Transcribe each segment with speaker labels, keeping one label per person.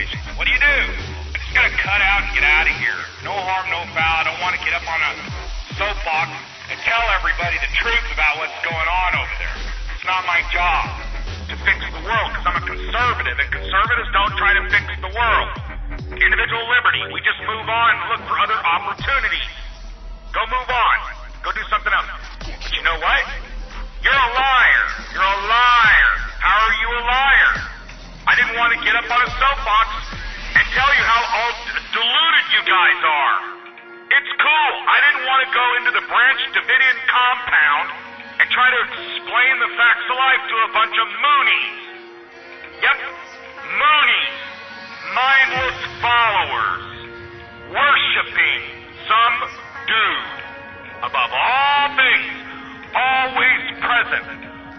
Speaker 1: television. What do? I just gotta cut out and get out of here. No harm, no foul. I don't want to get up on a soapbox and tell everybody the truth about what's going on over there. It's not my job to fix the world, because I'm a conservative, and conservatives don't try to fix the world. Individual liberty. We just move on and look for other opportunities. Go move on. Go do something else. But you know what? You're a liar. You're a liar. How are you a liar? I didn't want to get up on a soapbox and tell you how all deluded you guys are. It's cool. I didn't want to go into the Branch Davidian compound and try to explain the facts of life to a bunch of moonies. Yep, moonies. Mindless followers. Worshipping some dude. Above all things, always present,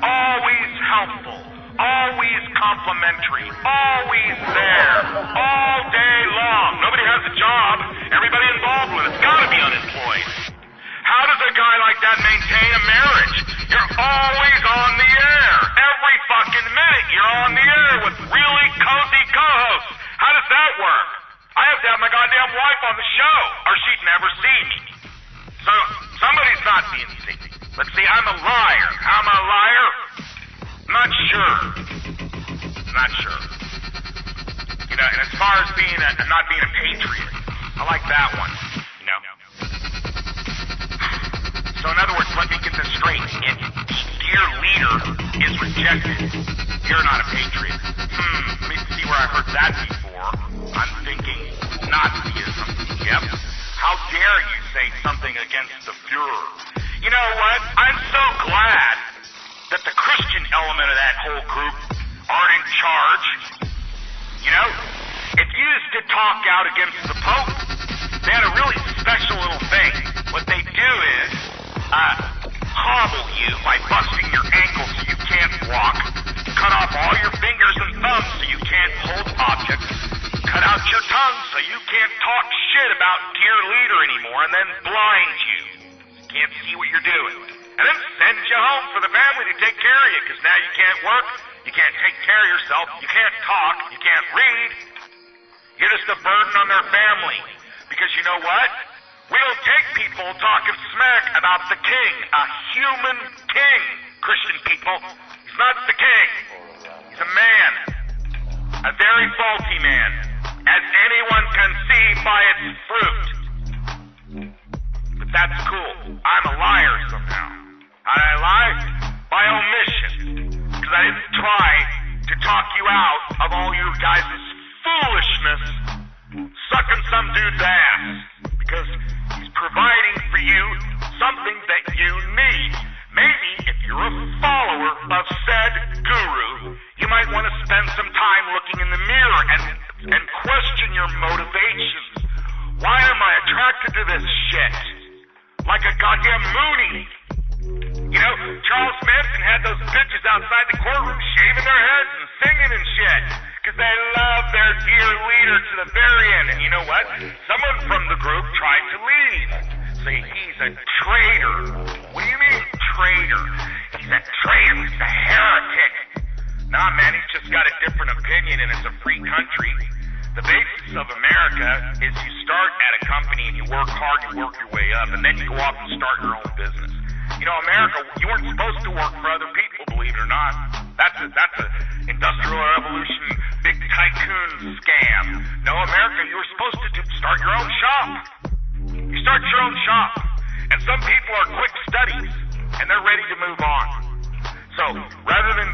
Speaker 1: always helpful, always complimentary, always there, all day long. Nobody has a job. Everybody involved with it's got to be unemployed. How does a guy like that maintain a marriage? You're always on the air. Every fucking minute you're on the air with really cozy co-hosts. How does that work? I have to have my goddamn wife on the show, or she'd never see me. So, somebody's not being seen. Let's see, I'm a liar. How am I a liar? Not sure. Not sure. You know, and as far as being not being a patriot, I like that one. You know? So in other words, let me get this straight. If dear leader is rejected, you're not a patriot. Let me see where I heard that before. I'm thinking Nazism. Yep. How dare you say something against the Fuhrer? You know what? I'm so glad that the Christian element of that whole group aren't in charge. You know, if you used to talk out against the Pope, they had a really special little thing. What they do is hobble you by busting your ankles so you can't walk, cut off all your fingers and thumbs so you can't hold objects, cut out your tongue so you can't talk shit about dear leader anymore, and then blind you. Can't see what you're doing. And then send you home for the family to take care of you, because now you can't work, you can't take care of yourself, you can't talk, you can't read. You're just a burden on their family. Because you know what? We don't take people talking smack about the king, a human king, Christian people. He's not the king. He's a man. A very faulty man, as anyone can see by its fruit. But that's cool. I'm a liar somehow. How did I lie? By omission. Because I didn't try to talk you out of all you guys' foolishness sucking some dude's ass. Because he's providing for you something that you need. Maybe if you're a follower of said guru, you might want to spend some time looking in the mirror and question your motivations. Why am I attracted to this shit? Like a goddamn Mooney. You know, Charles Manson had those bitches outside the courtroom shaving their heads and singing and shit. Because they love their dear leader to the very end. And you know what? Someone from the group tried to leave. Say he's a traitor. What do you mean, traitor? He's a traitor. He's a heretic. Nah, man, he's just got a different opinion, and it's a free country. The basis of America is you start at a company and you work hard, you work your way up, and then you go off and start your own business. You know, America, you weren't supposed to work for other people, believe it or not. That's a industrial revolution, big tycoon scam. No, America, you were supposed to start your own shop. You start your own shop. And some people are quick studies, and they're ready to move on. So, rather than,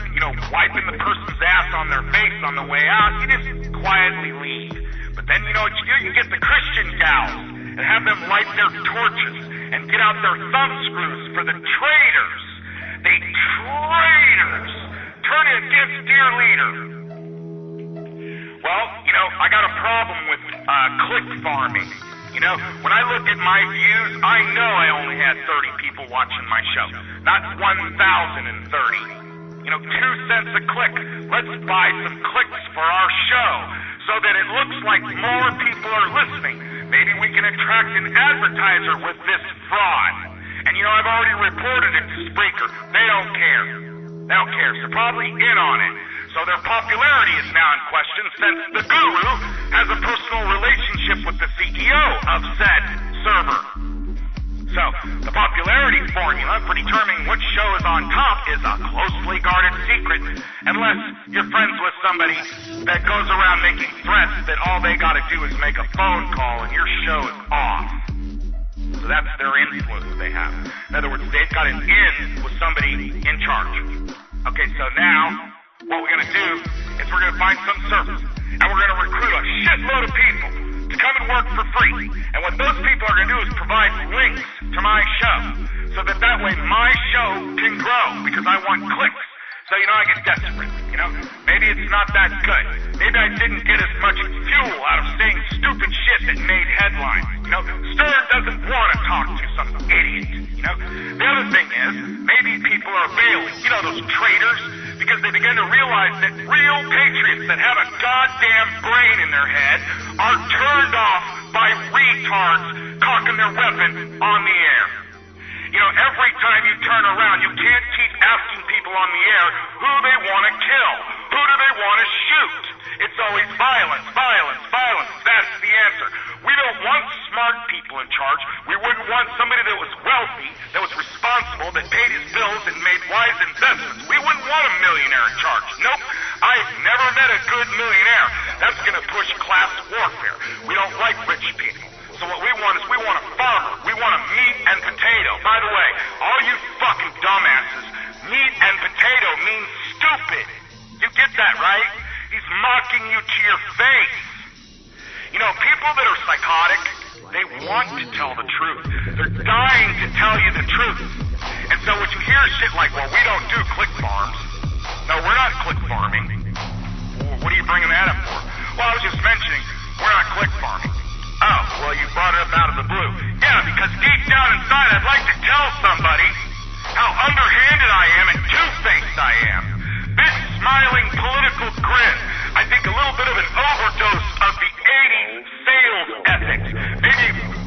Speaker 1: wiping the person's ass on their face on the way out, you just quietly leave. But then, you know what you do? You get the Christian gals and have them light their torches and get out their thumb screws for the traitors. The traitors! Turn against dear leader. Well, I got a problem with click farming. When I look at my views, I know I only had 30 people watching my show. Not 1,030. 2 cents a click. Let's buy some clicks for our show so that it looks like more people are listening. Maybe we can attract an advertiser with this fraud. And I've already reported it to Spreaker. They don't care. They don't care. So probably in on it. So their popularity is now in question since the guru has a personal relationship with the CEO of said server. So, the popularity formula for determining which show is on top is a closely guarded secret, unless you're friends with somebody that goes around making threats that all they gotta do is make a phone call and your show is off. So that's their influence they have. In other words, they've got an in with somebody in charge. Okay, so now, what we're gonna do is we're gonna find some service, and we're gonna recruit a shitload of people to come and work for free. And what those people are going to do is provide links to my show so that way my show can grow because I want clicks. So, I get desperate, Maybe it's not that good. Maybe I didn't get as much fuel out of saying stupid shit that made headlines. Stern doesn't want to talk to some idiot, The other thing is, maybe people are bailing, those traitors, because they begin to realize that real patriots that have a goddamn brain in their head are turned off by retards cocking their weapon on the air. Every time you turn around, you can't keep asking people on the air who they want to kill. Who do they want to shoot? It's always violence, violence, violence. That's the answer. We don't want smart people in charge. We wouldn't want somebody that was wealthy, that was responsible, that paid his bills and made wise investments. We wouldn't want a millionaire in charge. Nope. I've never met a good millionaire. That's going to push class warfare. We don't like rich people. So what we want is we want a farmer. We want a meat and potato. By the way, all you fucking dumbasses, meat and potato means stupid. You get that, right? He's mocking you to your face. People that are psychotic, they want to tell the truth. They're dying to tell you the truth. And so when you hear shit like, well, we don't do click farms. No, we're not click farming. What are you bringing that up for? Well, I was just mentioning, we're not click farming. Oh, well, you brought it up out of the blue. Yeah, because deep down inside, I'd like to tell somebody how underhanded I am and two-faced I am. Big smiling political grin. I think a little bit of an overdose of the 80s sales ethics.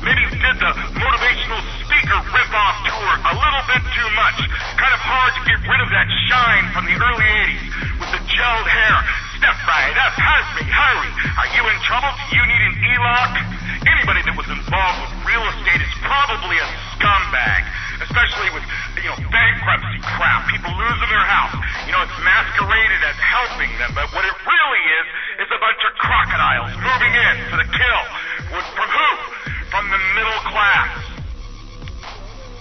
Speaker 1: Maybe you did the motivational speaker rip-off tour a little bit too much. Kind of hard to get rid of that shine from the early 80s with the gelled hair. Step right up, hurry, hurry. Are you in trouble? Do you need an e-lock? Anybody that was involved with real estate is probably a scumbag, especially with, bankruptcy crap, people losing their house. It's masqueraded as helping them, but what it really is a bunch of crocodiles moving in for the kill. From who? From the middle class.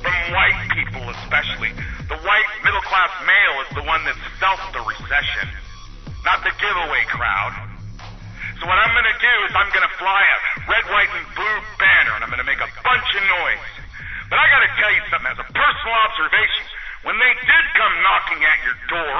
Speaker 1: From white people especially. The white middle class male is the one that's felt the recession, not the giveaway crowd. So what I'm going to do is I'm going to fly a red, white, and blue banner, and I'm going to make a bunch of noise. But I got to tell you something, as a personal observation, when they did come knocking at your door,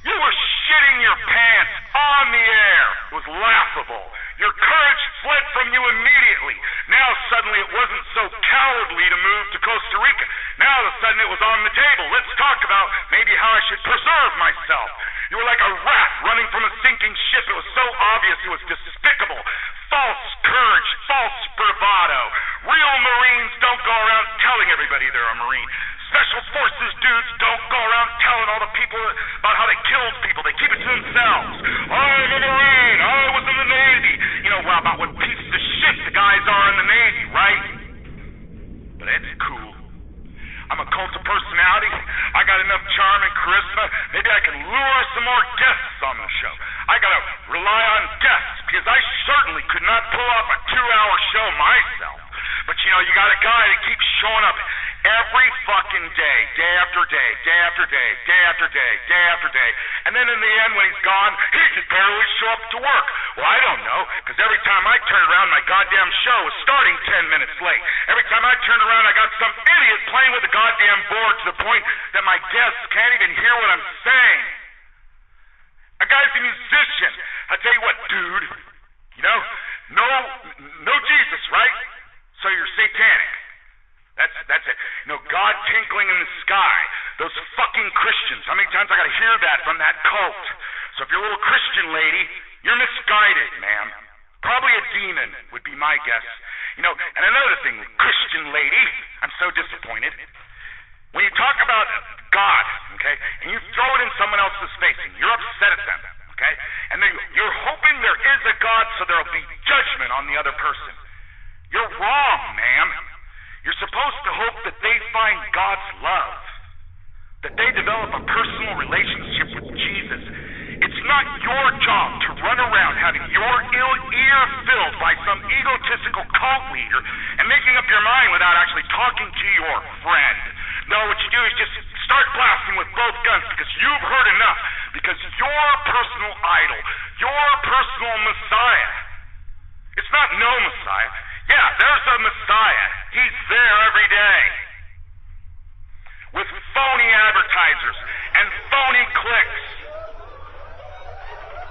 Speaker 1: you were shitting your pants on the air. It was laughable. Your courage fled from you immediately. Now suddenly it wasn't so cowardly to move to Costa Rica. Now all of a sudden it was on the table. Let's talk about maybe how I should preserve myself. You were like a rat running from a sinking ship. It was so obvious it was despicable. False courage, false bravado. Real Marines don't go around telling everybody they're a Marine. Special Forces dudes don't go around telling all the people about how they killed people. They keep it to themselves. I'm a Marine. I was in the Navy. About what pieces of shit the guys are in the Navy, right? But it's cool. I'm a cult of personality. I got enough charm and charisma. Maybe I can lure some more guests on the show. I gotta rely on guests because I certainly could not pull off a 2-hour show myself. But you got a guy that keeps showing up every fucking day, day after day, day after day, day after day, day after day. And then in the end, when he's gone, he could barely show up to work. Well, I don't know, because every time I turn around, my goddamn show is starting 10 minutes late. Every time I turn around, I got some idiot playing with the goddamn board to the point that my guests can't even hear what I'm saying. A guy's a musician. I tell you what, dude, no Jesus, right? So you're satanic. That's it. God tinkling in the sky. Those fucking Christians. How many times I gotta hear that from that cult? So if you're a little Christian lady, you're misguided, ma'am. Probably a demon would be my guess. And another thing, Christian lady, I'm so disappointed. When you talk about God, okay, and you throw it in someone else's face and you're upset at them, egotistical cult leader and making up your mind without actually talking to your friend. No, what you do is just start blasting with both guns because you've heard enough. Because your personal idol, your personal Messiah, it's not no Messiah. Yeah, there's a Messiah. He's there every day. With phony advertisers and phony clicks.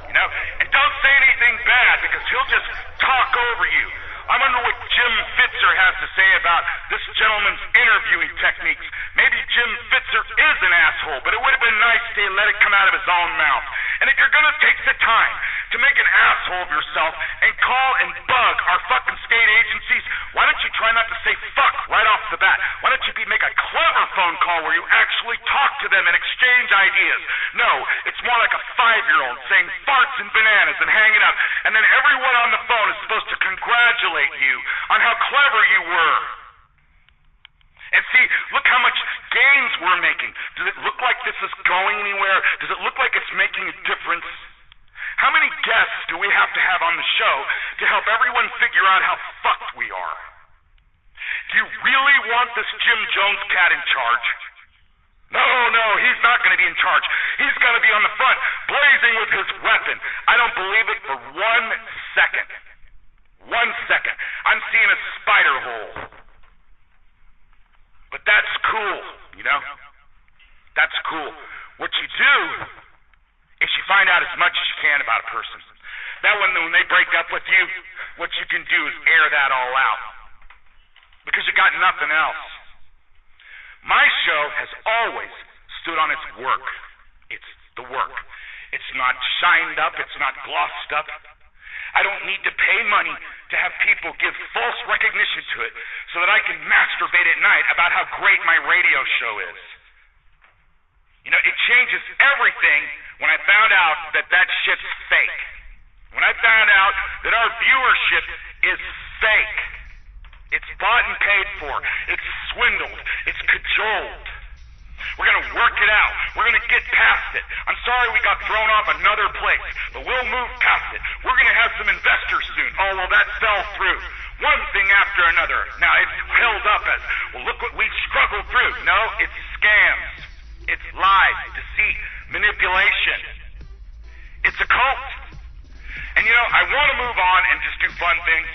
Speaker 1: You know? And don't say anything bad because he'll just talk over you. I wonder what Jim Fitzer has to say about this gentleman's interviewing techniques. Maybe Jim Fitzer is an asshole, but it would have been nice to let it come out of his own mouth. And if you're going to take the time to make an asshole of yourself and call and bug our fucking state agencies, why don't you try not to say fuck right off the bat? Why don't you make a clever phone call where you actually talk to them and exchange ideas? No, it's more like a 5-year-old saying farts and bananas and hanging up, and then everyone on the phone is supposed to congratulate you on how clever you were. And see, look how much gains we're making. Does it look like this is going anywhere? Does it look like it's making a difference? How many guests do we have to have on the show to help everyone figure out how fucked we are? Do you really want this Jim Jones cat in charge? No, he's not going to be in charge. He's going to be on the front, blazing with his weapon. I don't believe it for 1 second. 1 second. I'm seeing a spider hole. But that's cool, you know? That's cool. What you do is you find out as much as you can about a person. That when they break up with you, what you can do is air that all out. Because you got nothing else. My show has always stood on its work. It's the work. It's not shined up. It's not glossed up. I don't need to pay money to have people give false recognition to it so that I can masturbate at night about how great my radio show is. You know, it changes everything when I found out that shit's fake. When I found out that our viewership is fake. It's bought and paid for. It's swindled. It's cajoled. We're going to work it out. We're going to get past it. I'm sorry we got thrown off another place, but we'll move past it. We're going to have some investors soon. Oh, well, that fell through. One thing after another. Now, it's held up as, well, look what we've struggled through. No, it's scams. It's lies, deceit, manipulation. It's a cult. And, you know, I want to move on and just do fun things.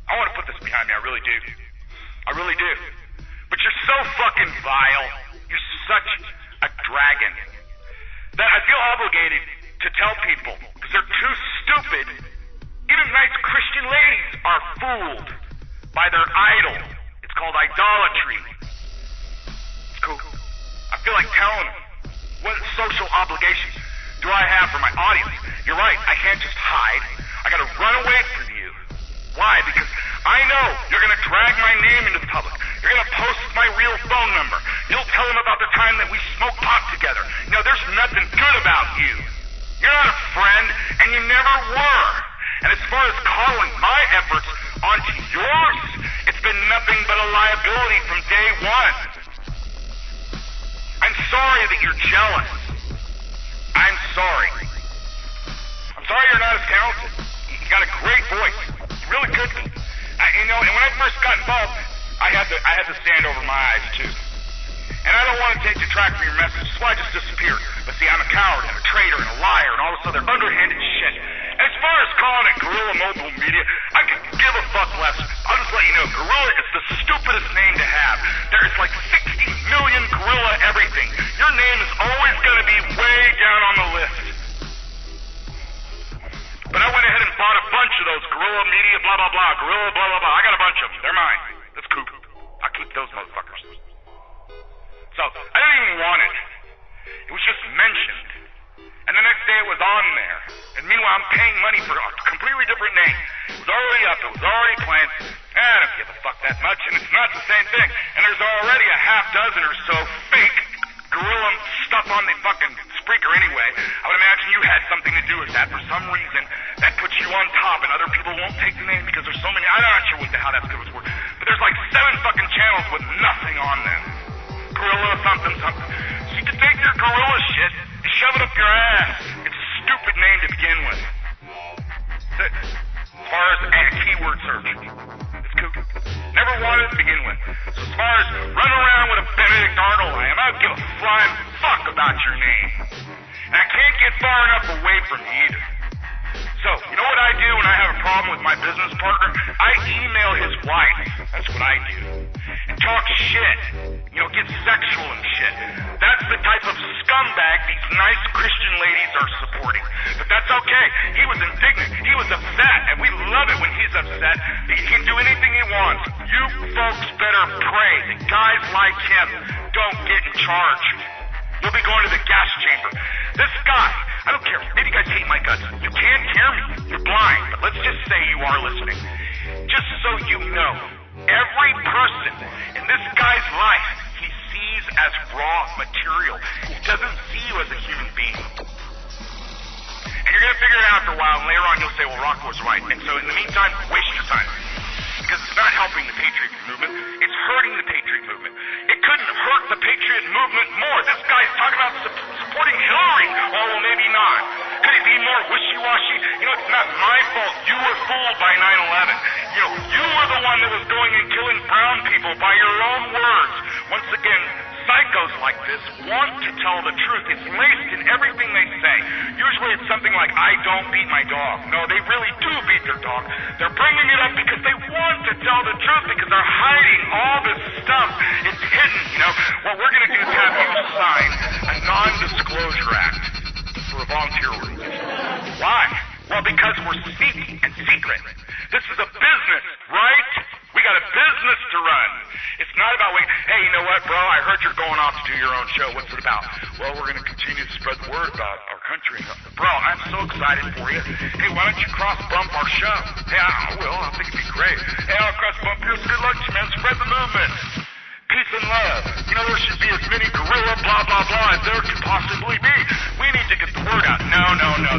Speaker 1: I want to put this behind me. I really do. I really do. But you're so fucking vile. You're such a dragon that I feel obligated to tell people, because they're too stupid. Even nice Christian ladies are fooled by their idol. It's called idolatry. It's cool. I feel like telling them, what social obligations do I have for my audience? You're right, I can't just hide. I gotta run away from you. Why? Because I know you're going to drag my name into the public. You're going to post my real phone number. You'll tell them about the time that we smoked pot together. You know, there's nothing good about you. You're not a friend, and you never were. And as far as calling my efforts onto yours, it's been nothing but a liability from day one. I'm sorry that you're jealous. I'm sorry. I'm sorry you're not as talented. You got a great voice. Really good. You know, and when I first got involved, I had to stand over my eyes too. And I don't want to detract from your message, so I just disappeared. But see, I'm a coward and a traitor and a liar and all this other underhanded shit. And as far as calling it guerrilla mobile media, I could give a fuck less. I'll just let you know, guerrilla is the stupidest name to have. There's like 60 million guerrilla everything. Your name is always going to be way down on the list. But I went ahead and bought a bunch of those guerrilla media, blah, blah, blah, guerrilla, blah, blah, blah. I got a bunch of them. They're mine. That's cool. I'll keep those motherfuckers. So, I didn't even want it. It was just mentioned. And the next day it was on there. And meanwhile, I'm paying money for a completely different name. It was already up. It was already planned. I don't give a fuck that much, and it's not the same thing. And there's already a half dozen or so fake guerrilla stuff on the fucking Spreaker anyway. I would imagine you had something to do with that. For some reason, that puts you on top, and other people won't take the name because there's so many. I'm not sure how that's going to work. But there's like 7 fucking channels with nothing on them. Gorilla something something. So you can take your gorilla shit and shove it up your ass. It's a stupid name to begin with. far as a keyword search. It's kooky. Never wanted to begin with. So as far as running around with a Benedict Arnold I don't give a flying fuck about your name. And I can't get far enough away from you either. So, you know what I do when I have a problem with my business partner? I email his wife. That's what I do. And talk shit. You know, get sexual and shit. That's the type of scumbag these nice Christian ladies are supporting. But that's okay. He was indignant. He was upset. And we love it when he's upset. He can do anything he wants. You folks better pray that guys like him don't get in charge. You'll be going to the gas chamber. This guy, I don't care. Maybe you guys hate my guts. You can't hear me. You're blind. But let's just say you are listening. Just so you know, every person in this guy's life he sees as raw material. He doesn't see you as a human being. And you're going to figure it out after a while, and later on you'll say, well, Rocco was right. And so in the meantime, waste your time. Because it's not helping the Patriot movement, it's hurting the Patriot movement. It couldn't hurt the Patriot movement more. This guy's talking about supporting Hillary. Oh, well, maybe not. Could it be more wishy-washy? You know, it's not my fault. You were fooled by 9/11. You know, you were the one that was going and killing brown people by your own words. Once again, psychos like this want to tell the truth. It's laced in everything they say. Usually it's something like, I don't beat my dog. No, they really do beat their dog. They're bringing it up because they want to tell the truth, because they're hiding all this stuff. It's hidden, you know. What we're going to do is have you sign a non-disclosure act for a volunteer organization. Why? Well, because we're sneaky and secret. This is a business, right? We got a business to run. It's not about waiting. Hey, you know what, bro? I heard you're going off to do your own show. What's it about? Well, we're going to continue to spread the word about our country. Bro, I'm so excited for you. Hey, why don't you cross-bump our show? Hey, I will. I think it'd be great. Hey, I'll cross-bump you. Good luck to you, man. Spread the movement. Peace and love. You know, there should be as many guerrilla blah, blah, blah as there could possibly be. We need to get the word out. No.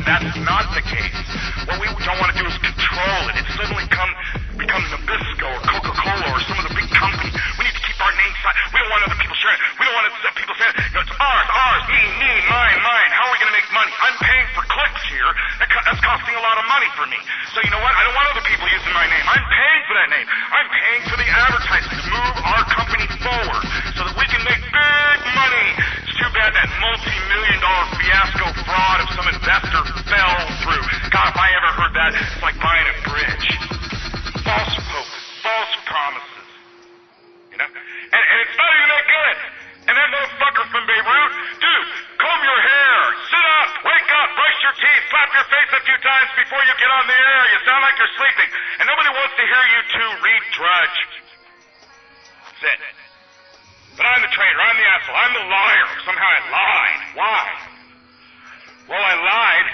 Speaker 1: That's not the case. What we don't want to do is control it. It's suddenly become Nabisco or Coca-Cola or some of the big companies. We need to keep our name silent. We don't want other people sharing it. We don't want people saying, you know, it's ours, me, mine. How are we going to make money? I'm paying for clicks here. That's costing a lot of money for me. So you know what? I don't want other people using my name. I'm paying for that name. I'm paying for the advertising to move our company forward so that we can make big money. It's too bad that multi-million-dollar fiasco fraud of some investor fell through. God, if I ever heard that, it's like buying a bridge. False hope, false promises. You know? And it's not even that good. And that motherfucker from Beirut, dude, comb your hair, sit up, wake up, brush your teeth, slap your face a few times before you get on the air. You sound like you're sleeping. And nobody wants to hear you two read Drudge. That's it. But I'm the traitor, I'm the asshole, I'm the liar. Somehow I lied. Why? Well, I lied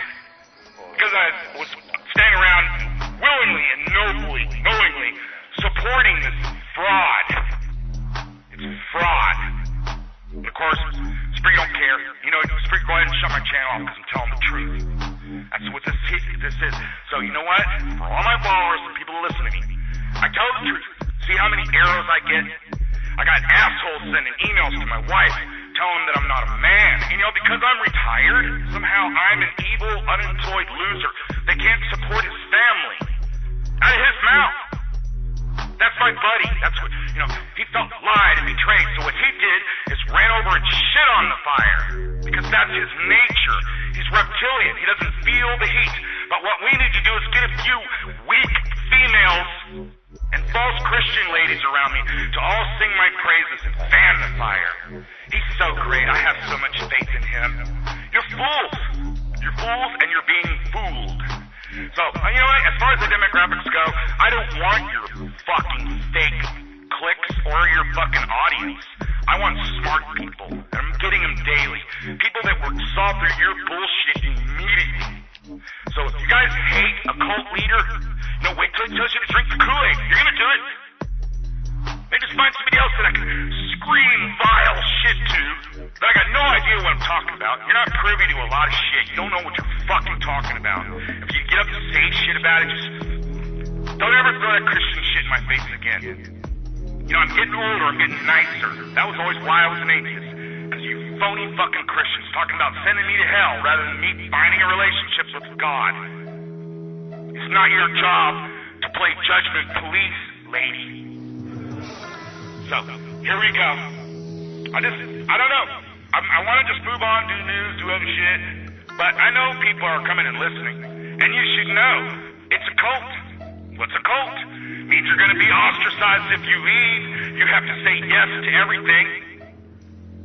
Speaker 1: because I was staying around willingly and nobly, knowingly supporting this fraud. It's fraud. And of course, Spreaker don't care. You know, Spreaker, go ahead and shut my channel off because I'm telling the truth. That's what this is. So you know what? For all my followers and people who listen to me, I tell the truth. See how many arrows I get? I got assholes sending emails to my wife telling them that I'm not a man. You know, because I'm retired, somehow I'm an evil, unemployed loser that can't support his family. Out of his mouth. That's my buddy. That's what, you know, he felt lied and betrayed. So what he did is ran over and shit on the fire. Because that's his nature. He's reptilian. He doesn't feel the heat. But what we need to do is get a few weak females and false Christian ladies around me to all sing my praises and fan the fire. He's so great. I have so much faith in him. You're fools. You're fools and you're being fooled. So, you know what? As far as the demographics go, I don't want your fucking fake clicks or your fucking audience. I want smart people, and I'm getting them daily. People that will solve through your bullshit immediately. So if you guys hate a cult leader, no, wait till he tells you to drink the Kool-Aid. You're gonna do it. Maybe just find somebody else that I can scream vile shit to, that I got no idea what I'm talking about. You're not privy to a lot of shit. You don't know what you're fucking talking about. If you get up and say shit about it, just don't ever throw that Christian shit in my face again. You know, I'm getting older, I'm getting nicer. That was always why I was an atheist. Because you phony fucking Christians talking about sending me to hell rather than me finding a relationship with God. It's not your job to play judgment police, lady. So, here we go. I don't know. I want to just move on, do news, do other shit. But I know people are coming and listening. And you should know, it's a cult. What's a cult? Means you're going to be ostracized if you leave. You have to say yes to everything.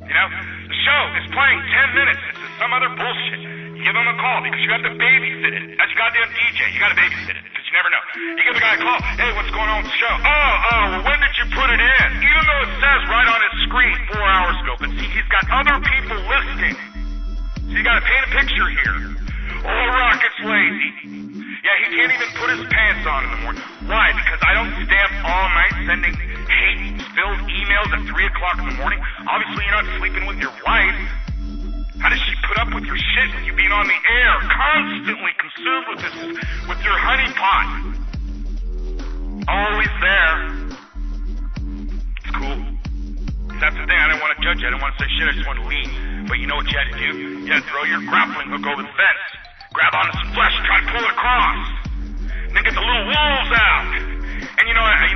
Speaker 1: You know, the show is playing 10 minutes. It's some other bullshit. You give them a call because you have to babysit it. That's your goddamn DJ. You got to babysit it because you never know. You give the guy a call. Hey, what's going on with the show? Well, when did you put it in? Even though it says right on his screen 4 hours ago. But see, he's got other people listening. So you got to paint a picture here. Oh, Rocket's lazy. Yeah, he can't even put his pants on in the morning. Why? Because I don't stay up all night sending hate-filled emails at 3 o'clock in the morning. Obviously, you're not sleeping with your wife. How does she put up with your shit with you being on the air, constantly consumed with your honey pot? Always there. It's cool. That's the thing. I didn't want to judge you. I didn't want to say shit. I just wanted to leave. But you know what you had to do? You had to throw your grappling hook over the fence. Grab onto some flesh and try to pull it across. And then get the little wolves out. And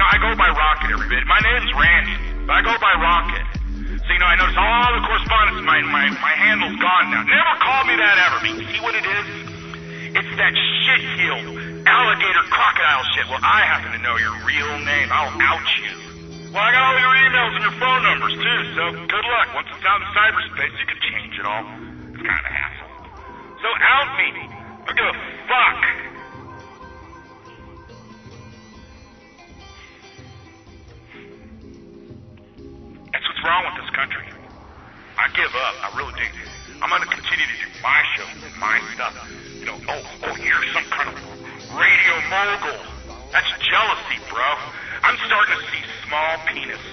Speaker 1: I go by Rocket every bit. My name's Randy, but I go by Rocket. So I notice all the correspondence. My handle's gone now. Never call me that ever. But you see what it is? It's that shit-heeled alligator crocodile shit. Well, I happen to know your real name. I'll out you. Well, I got all your emails and your phone numbers too. So good luck. Once it's out in cyberspace, you can change it all. It's kind of a hassle. So out me. I don't give a fuck. That's what's wrong with this country. I give up. I really do. I'm going to continue to do my show, my stuff. You're some kind of radio mogul. That's jealousy, bro. I'm starting to see small penis.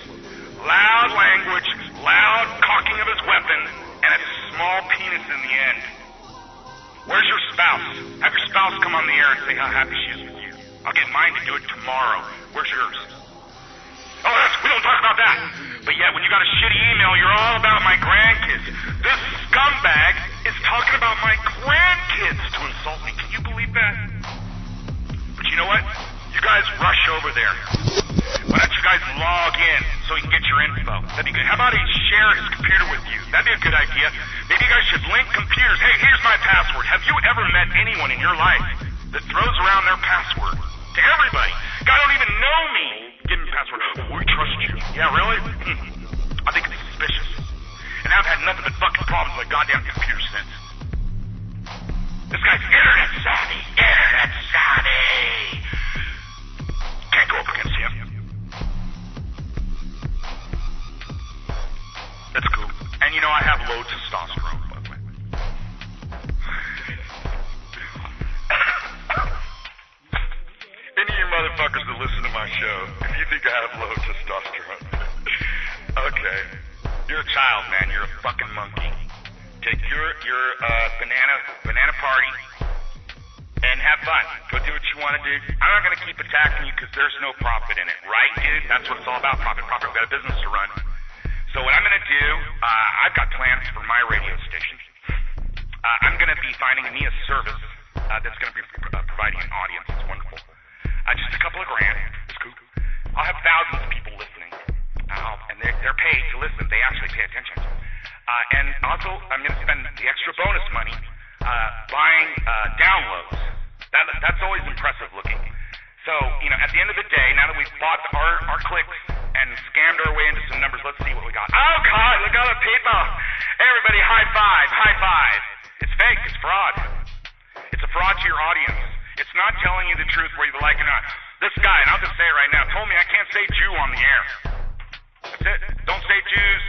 Speaker 1: Loud language, loud cocking of his weapon, and a small penis in the end. Where's your spouse? Have your spouse come on the air and say how happy she is with you. I'll get mine to do it tomorrow. Where's yours? Oh, we don't talk about that. But yet, when you got a shitty email, you're all about my grandkids. This scumbag is talking about my grandkids to insult me. Can you believe that? But you know what? You guys rush over there. Why don't you guys log in so he can get your info? That'd be good. How about he share his computer with you? That'd be a good idea. Maybe you guys should link computers. Hey, here's my password. Have you ever met anyone in your life that throws around their password to everybody? Guy don't even know me. Give me password. Oh, we trust you. Yeah, really? I think it's suspicious. And I've had nothing but fucking problems with my goddamn computer since. This guy's internet savvy. Internet savvy. Can't go up against him. That's cool. And I have low testosterone, by the way. Any of you motherfuckers that listen to my show, if you think I have low testosterone, okay. You're a child, man. You're a fucking monkey. Take your banana party and have fun. Go do what you want to do. I'm not going to keep attacking you because there's no profit in it, right, dude? That's what it's all about, profit. We've got a business to run. So what I'm going to do, I've got plans for my radio station. I'm going to be finding me a service that's going to be providing an audience. It's wonderful. Just a couple of grand. It's cool. I'll have thousands of people listening. And they're paid to listen. They actually pay attention. And also, I'm going to spend the extra bonus money buying downloads. That's always impressive looking. So, at the end of the day, now that we've bought our clicks and scammed our way into some numbers, let's see what we got. Oh, God, look at the people. Hey, everybody, high five, high five. It's fake. It's fraud. It's a fraud to your audience. It's not telling you the truth whether you like it or not. This guy, and I'll just say it right now, told me I can't say Jew on the air. That's it. Don't say Jews.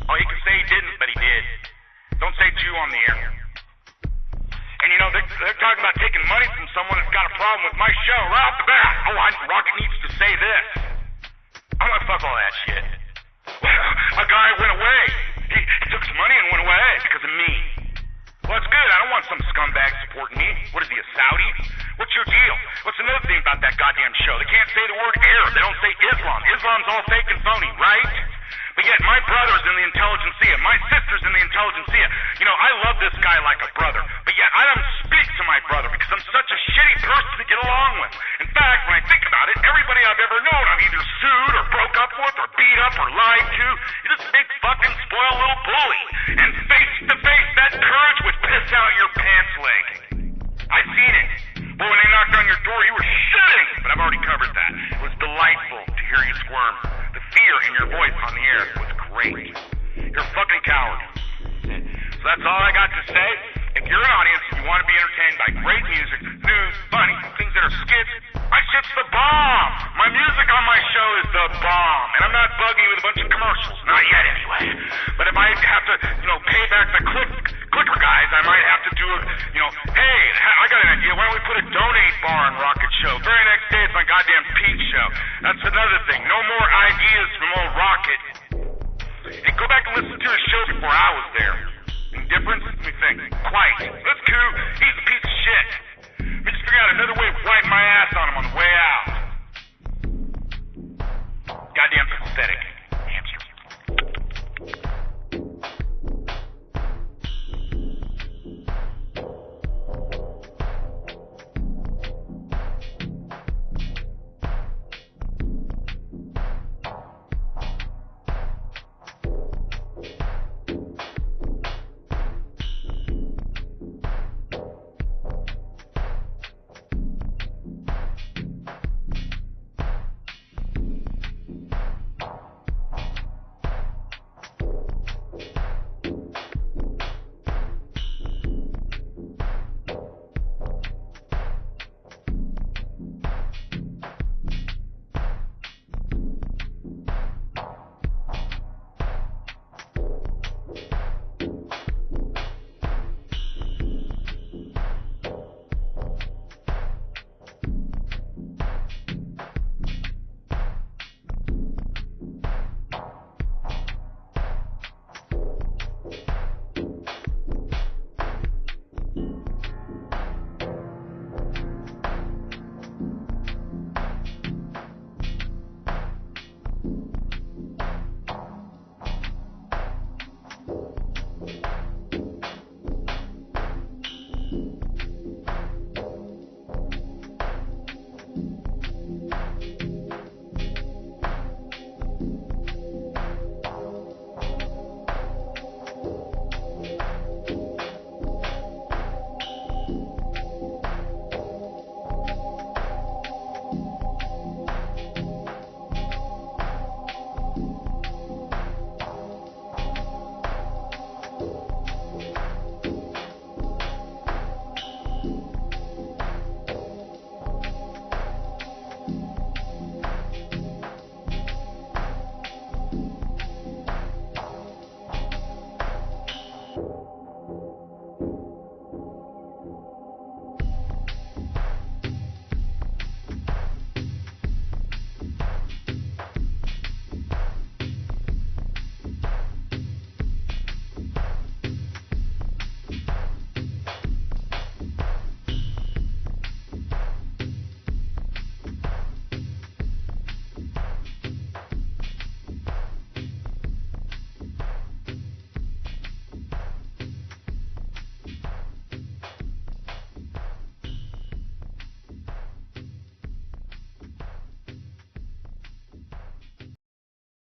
Speaker 1: Oh, he can say he didn't, but he did. Don't say Jew on the air. And they're talking about taking money from someone that's got a problem with my show right off the bat. Oh, Rocket needs to say this. I'm gonna fuck all that shit. A guy went away. He took some money and went away because of me. Well, that's good. I don't want some scumbag supporting me. What is he, a Saudi? What's your deal? What's another thing about that goddamn show? They can't say the word Arab. They don't say Islam. Islam's all fake and phony, right? But yet my brother's in the intelligentsia. My sister's in the intelligentsia. I love this guy like a brother. But yet I don't speak to my brother because I'm such a shitty person to get along spoiled little bully. And face to face, that courage would piss out your pants leg. I seen it. But when they knocked on your door, you were shitting. But I've already covered that. It was delightful to hear you squirm. The fear in your voice on the air was great. You're a fucking coward. So that's all I got to say. If you're an audience and you want to be entertained by great music, news, funny, things that are skits, my shit's the bomb. My music on my show is the bomb. And I'm not bugging you with a bunch of commercials. Not yet, anyway. But if I have to, pay back the clicker guys, I might have to do a, hey, I got an idea. Why don't we put a donate bar on Rocket Show? Very next day, it's my goddamn peak show. That's another thing. No more ideas from old Rocket. Hey, go back and listen to his show before I was there. Indifference? Let me think. Quiet. That's cool. He's a piece of shit. Let me just figure out another way of wiping my ass on him on the way out. Goddamn pathetic.